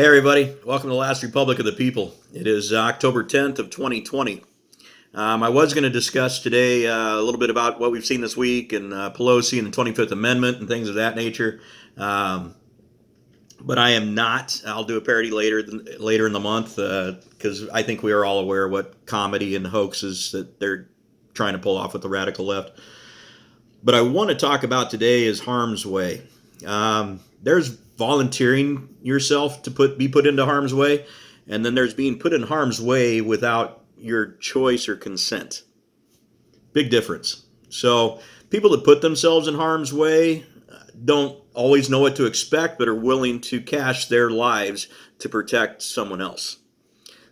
Hey everybody, welcome to the Last Republic of the People. It is October 10th of 2020. I was going to discuss today a little bit about what we've seen this week and Pelosi and the 25th Amendment and things of that nature. Um, but I am not. I'll do a parody later in the month because I think we are all aware what comedy and hoaxes that they're trying to pull off with the radical left. But I want to talk about today is harm's way. There's volunteering yourself to be put into harm's way, and then there's being put in harm's way without your choice or consent. Big difference. So people that put themselves in harm's way don't always know what to expect, but are willing to cash their lives to protect someone else.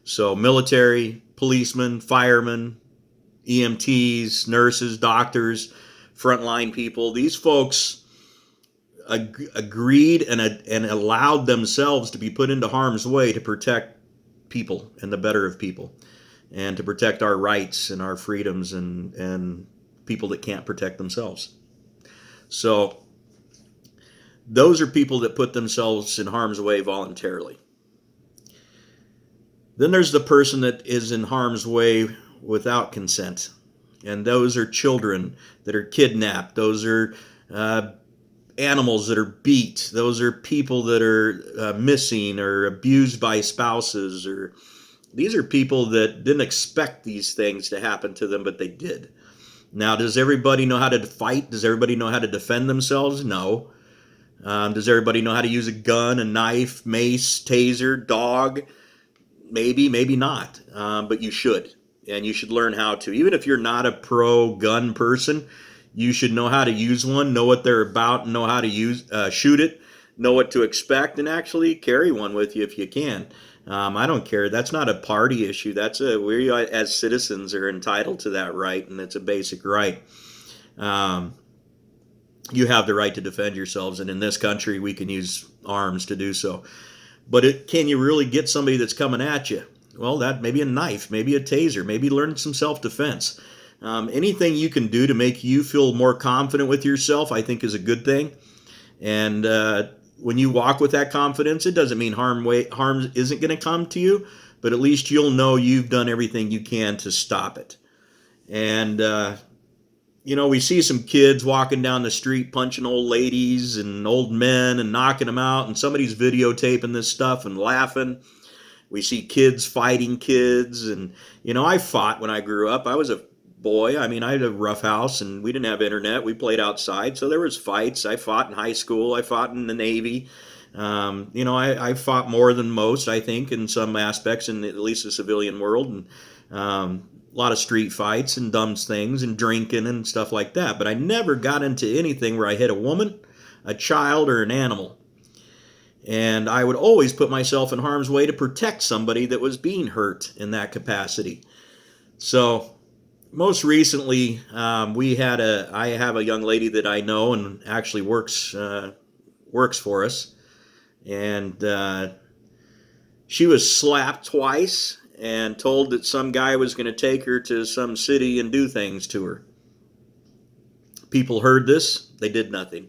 So military, policemen, firemen, EMTs, nurses, doctors, frontline people, these folks agreed and allowed themselves to be put into harm's way to protect people and the better of people, and to protect our rights and our freedoms and people that can't protect themselves. So those are people that put themselves in harm's way voluntarily. Then there's the person that is in harm's way without consent. And those are children that are kidnapped. Those are animals that are beat. Those are people that are missing or abused by spouses. Or these are people that didn't expect these things to happen to them, but they did. Now, does everybody know how to fight? Does everybody know how to defend themselves? No. Does everybody know how to use a gun, a knife, mace, taser, dog? Maybe, maybe not. But you should. And you should learn how to. Even if you're not a pro-gun person, you should know how to use one, know what they're about, know how to shoot it, know what to expect, and actually carry one with you if you can. I don't care. That's not a party issue. We as citizens are entitled to that right, and it's a basic right. You have the right to defend yourselves, and in this country, we can use arms to do so. But can you really get somebody that's coming at you? Well, that maybe a knife, maybe a taser, maybe learn some self-defense. Anything you can do to make you feel more confident with yourself, I think, is a good thing. And when you walk with that confidence, it doesn't mean harm isn't going to come to you, but at least you'll know you've done everything you can to stop it. And we see some kids walking down the street punching old ladies and old men and knocking them out, and somebody's videotaping this stuff and laughing. We see kids fighting kids, and I fought when I grew up. I was a boy. I had a rough house, and we didn't have internet. We played outside, so there was fights. I fought in high school. I fought in the Navy. I fought more than most, I think, in some aspects, in at least the civilian world, and a lot of street fights and dumb things and drinking and stuff like that. But I never got into anything where I hit a woman, a child, or an animal. And I would always put myself in harm's way to protect somebody that was being hurt in that capacity. So most recently, I have a young lady that I know and actually works for us. And she was slapped twice and told that some guy was going to take her to some city and do things to her. People heard this, they did nothing.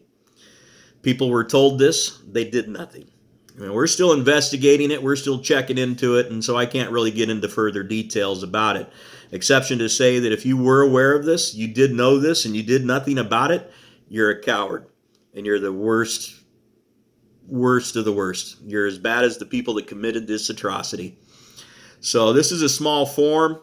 People were told this, they did nothing. We're still investigating it, we're still checking into it, and so I can't really get into further details about it. Exception to say that if you were aware of this, you did know this, and you did nothing about it, you're a coward. And you're the worst of the worst. You're as bad as the people that committed this atrocity. So this is a small form.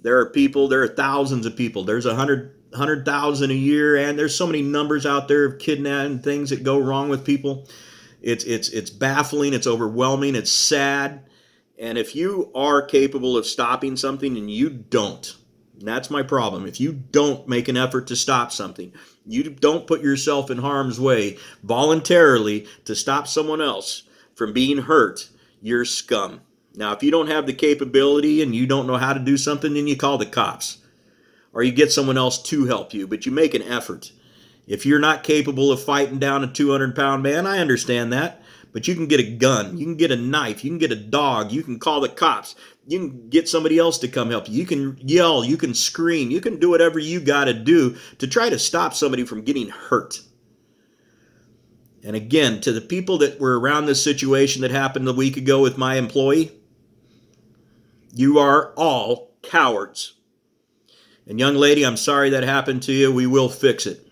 There are thousands of people. There's 100,000 a year, and there's so many numbers out there of kidnapping things that go wrong with people. It's baffling, it's overwhelming, it's sad. And if you are capable of stopping something and you don't, and that's my problem. If you don't make an effort to stop something, you don't put yourself in harm's way voluntarily to stop someone else from being hurt, you're scum. Now, if you don't have the capability and you don't know how to do something, then you call the cops. Or you get someone else to help you, but you make an effort. If you're not capable of fighting down a 200-pound man, I understand that. But you can get a gun, you can get a knife, you can get a dog, you can call the cops, you can get somebody else to come help you. You can yell, you can scream, you can do whatever you got to do to try to stop somebody from getting hurt. And again, to the people that were around this situation that happened a week ago with my employee, you are all cowards. And young lady, I'm sorry that happened to you. We will fix it.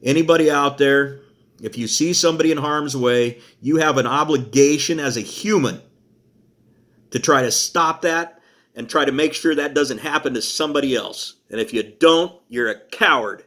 Anybody out there, if you see somebody in harm's way, you have an obligation as a human to try to stop that and try to make sure that doesn't happen to somebody else. And if you don't, you're a coward.